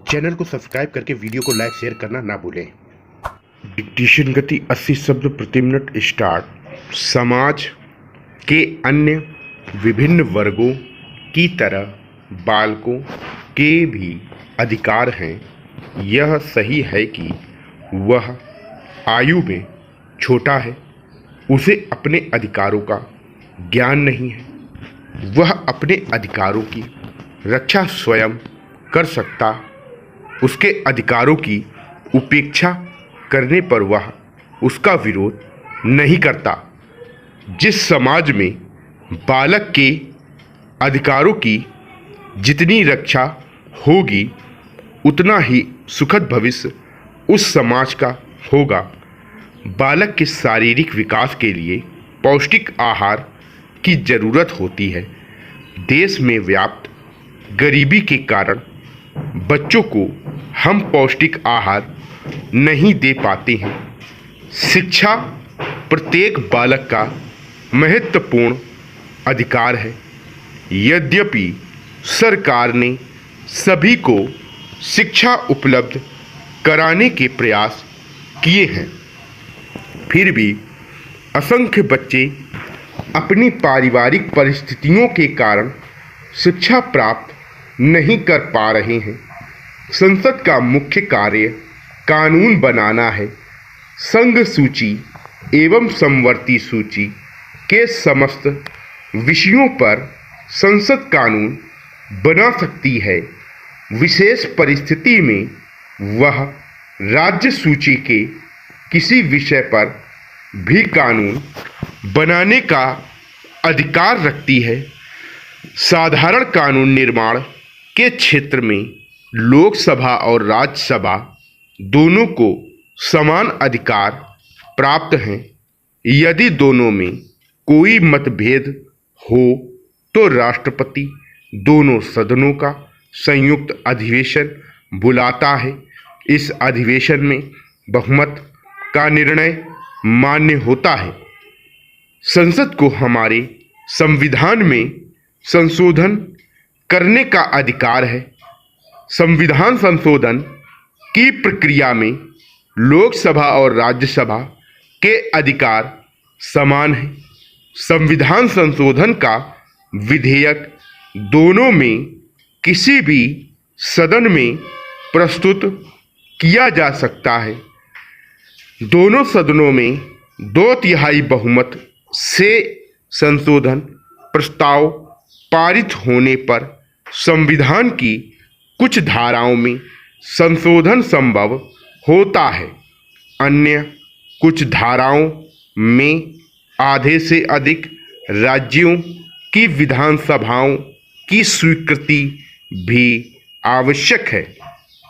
Channel को subscribe करके video को लाइक शेयर करना ना भूलें। डिक्टेशन गति 80 शब्द प्रति मिनट स्टार्ट। समाज के अन्य विभिन्न वर्गों की तरह बालकों के भी अधिकार हैं। यह सही है कि वह आयु में छोटा है, उसे अपने अधिकारों का ज्ञान नहीं है, वह अपने अधिकारों की रक्षा स्वयं कर सकता, उसके अधिकारों की उपेक्षा करने पर वह उसका विरोध नहीं करता। जिस समाज में बालक के अधिकारों की जितनी रक्षा होगी उतना ही सुखद भविष्य उस समाज का होगा। बालक के शारीरिक विकास के लिए पौष्टिक आहार की ज़रूरत होती है। देश में व्याप्त गरीबी के कारण बच्चों को हम पौष्टिक आहार नहीं दे पाते हैं। शिक्षा प्रत्येक बालक का महत्वपूर्ण अधिकार है। यद्यपि सरकार ने सभी को शिक्षा उपलब्ध कराने के प्रयास किए हैं, फिर भी असंख्य बच्चे अपनी पारिवारिक परिस्थितियों के कारण शिक्षा प्राप्त नहीं कर पा रहे हैं। संसद का मुख्य कार्य कानून बनाना है। संघ सूची एवं समवर्ती सूची के समस्त विषयों पर संसद कानून बना सकती है। विशेष परिस्थिति में वह राज्य सूची के किसी विषय पर भी कानून बनाने का अधिकार रखती है। साधारण कानून निर्माण के क्षेत्र में लोकसभा और राज्यसभा दोनों को समान अधिकार प्राप्त हैं। यदि दोनों में कोई मतभेद हो तो राष्ट्रपति दोनों सदनों का संयुक्त अधिवेशन बुलाता है। इस अधिवेशन में बहुमत का निर्णय मान्य होता है। संसद को हमारे संविधान में संशोधन करने का अधिकार है। संविधान संशोधन की प्रक्रिया में लोकसभा और राज्यसभा के अधिकार समान हैं। संविधान संशोधन का विधेयक दोनों में किसी भी सदन में प्रस्तुत किया जा सकता है। दोनों सदनों में 2/3 बहुमत से संशोधन प्रस्ताव पारित होने पर संविधान की कुछ धाराओं में संशोधन संभव होता है। अन्य कुछ धाराओं में आधे से अधिक राज्यों की विधानसभाओं की स्वीकृति भी आवश्यक है।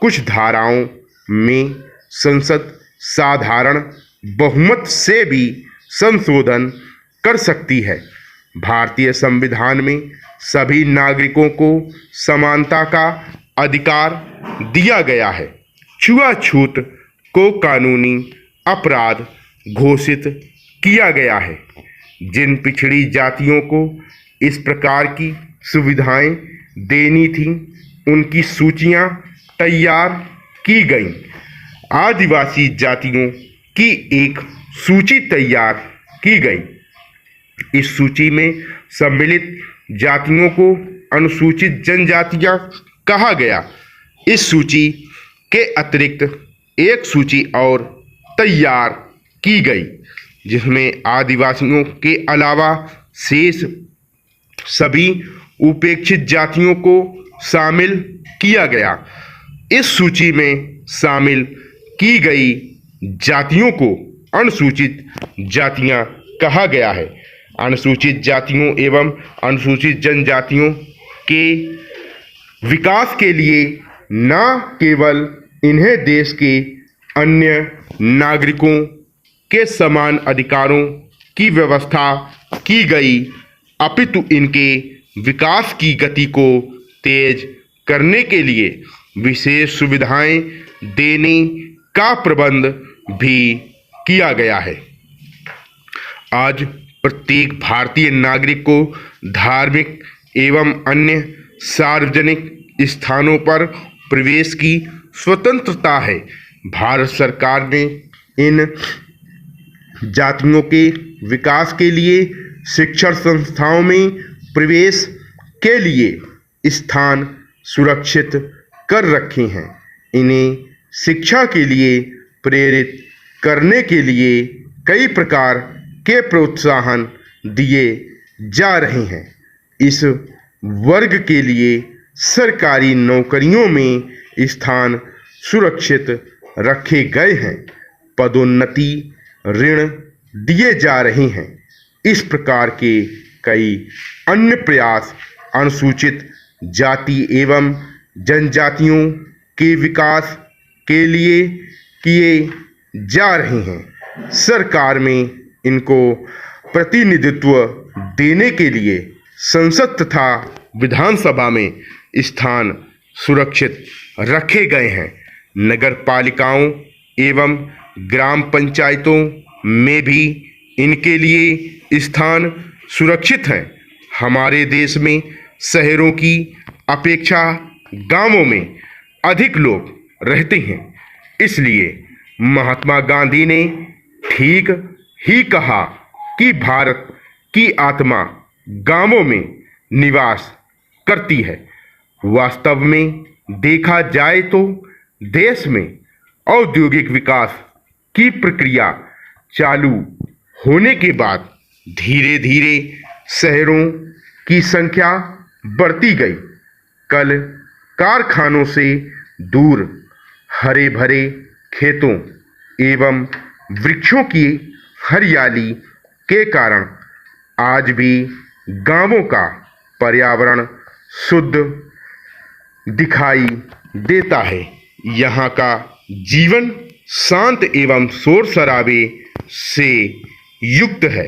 कुछ धाराओं में संसद साधारण बहुमत से भी संशोधन कर सकती है। भारतीय संविधान में सभी नागरिकों को समानता का अधिकार दिया गया है। छुआछूत को कानूनी अपराध घोषित किया गया है। जिन पिछड़ी जातियों को इस प्रकार की सुविधाएं देनी थीं, उनकी सूचियां तैयार की गईं। आदिवासी जातियों की एक सूची तैयार की गई। इस सूची में सम्मिलित जातियों को अनुसूचित जनजातियां कहा गया। इस सूची के अतिरिक्त एक सूची और तैयार की गई जिसमें आदिवासियों के अलावा शेष सभी उपेक्षित जातियों को शामिल किया गया। इस सूची में शामिल की गई जातियों को अनुसूचित जातियां कहा गया है। अनुसूचित जातियों एवं अनुसूचित जनजातियों के विकास के लिए न केवल इन्हें देश के अन्य नागरिकों के समान अधिकारों की व्यवस्था की गई, अपितु इनके विकास की गति को तेज करने के लिए विशेष सुविधाएं देने का प्रबंध भी किया गया है। आज प्रत्येक भारतीय नागरिक को धार्मिक एवं अन्य सार्वजनिक स्थानों पर प्रवेश की स्वतंत्रता है। भारत सरकार ने इन जातियों के विकास के लिए शिक्षण संस्थाओं में प्रवेश के लिए स्थान सुरक्षित कर रखे हैं। इन्हें शिक्षा के लिए प्रेरित करने के लिए कई प्रकार के प्रोत्साहन दिए जा रहे हैं। इस वर्ग के लिए सरकारी नौकरियों में स्थान सुरक्षित रखे गए हैं। पदोन्नति, ऋण दिए जा रहे हैं। इस प्रकार के कई अन्य प्रयास अनुसूचित जाति एवं जनजातियों के विकास के लिए किए जा रहे हैं। सरकार में इनको प्रतिनिधित्व देने के लिए संसद तथा विधानसभा में स्थान सुरक्षित रखे गए हैं। नगर पालिकाओं एवं ग्राम पंचायतों में भी इनके लिए स्थान सुरक्षित हैं। हमारे देश में शहरों की अपेक्षा गांवों में अधिक लोग रहते हैं। इसलिए महात्मा गांधी ने ठीक ही कहा कि भारत की आत्मा गांवों में निवास करती है। वास्तव में देखा जाए तो देश में औद्योगिक विकास की प्रक्रिया चालू होने के बाद धीरे धीरे शहरों की संख्या बढ़ती गई। कल कारखानों से दूर हरे भरे खेतों एवं वृक्षों की हरियाली के कारण आज भी गांवों का पर्यावरण शुद्ध दिखाई देता है। यहाँ का जीवन शांत एवं शोर शराबे से युक्त है।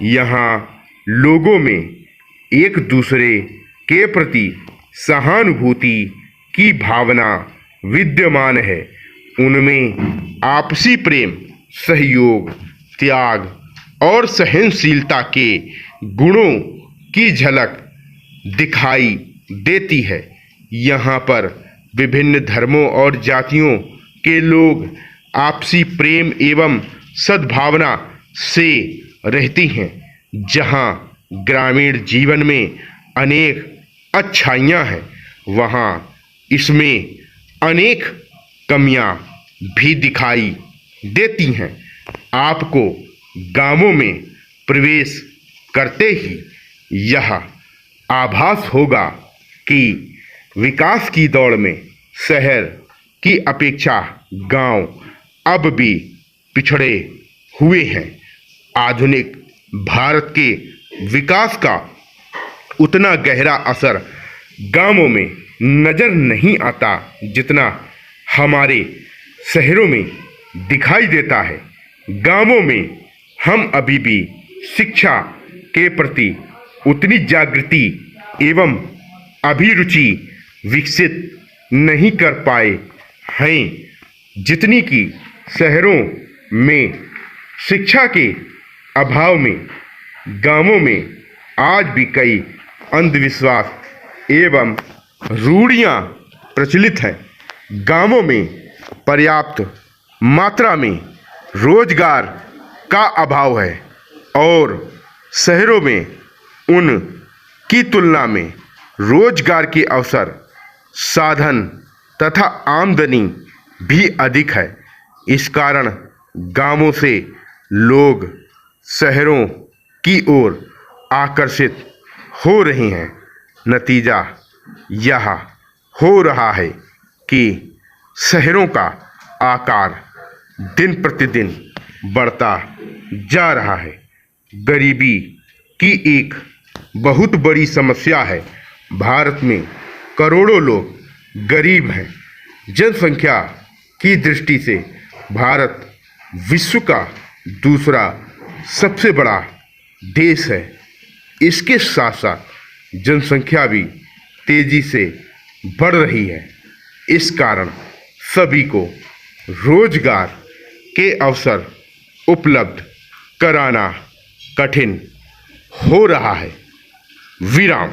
यहाँ लोगों में एक दूसरे के प्रति सहानुभूति की भावना विद्यमान है। उनमें आपसी प्रेम, सहयोग, त्याग और सहनशीलता के गुणों की झलक दिखाई देती है। यहाँ पर विभिन्न धर्मों और जातियों के लोग आपसी प्रेम एवं सद्भावना से रहते हैं। जहाँ ग्रामीण जीवन में अनेक अच्छाइयाँ हैं, वहाँ इसमें अनेक कमियाँ भी दिखाई देती हैं। आपको गांवों में प्रवेश करते ही यह आभास होगा कि विकास की दौड़ में शहर की अपेक्षा गांव अब भी पिछड़े हुए हैं। आधुनिक भारत के विकास का उतना गहरा असर गांवों में नजर नहीं आता जितना हमारे शहरों में दिखाई देता है। गांवों में हम अभी भी शिक्षा के प्रति उतनी जागृति एवं अभिरुचि विकसित नहीं कर पाए हैं जितनी कि शहरों में। शिक्षा के अभाव में गांवों में आज भी कई अंधविश्वास एवं रूढ़ियाँ प्रचलित हैं। गांवों में पर्याप्त मात्रा में रोजगार का अभाव है और शहरों में उन की तुलना में रोजगार के अवसर, साधन तथा आमदनी भी अधिक है। इस कारण गांवों से लोग शहरों की ओर आकर्षित हो रहे हैं। नतीजा यह हो रहा है कि शहरों का आकार दिन प्रतिदिन बढ़ता जा रहा है। गरीबी की एक बहुत बड़ी समस्या है। भारत में करोड़ों लोग गरीब हैं। जनसंख्या की दृष्टि से भारत विश्व का दूसरा सबसे बड़ा देश है। इसके साथ साथ जनसंख्या भी तेजी से बढ़ रही है। इस कारण सभी को रोजगार के अवसर उपलब्ध कराना कठिन हो रहा है। विराम।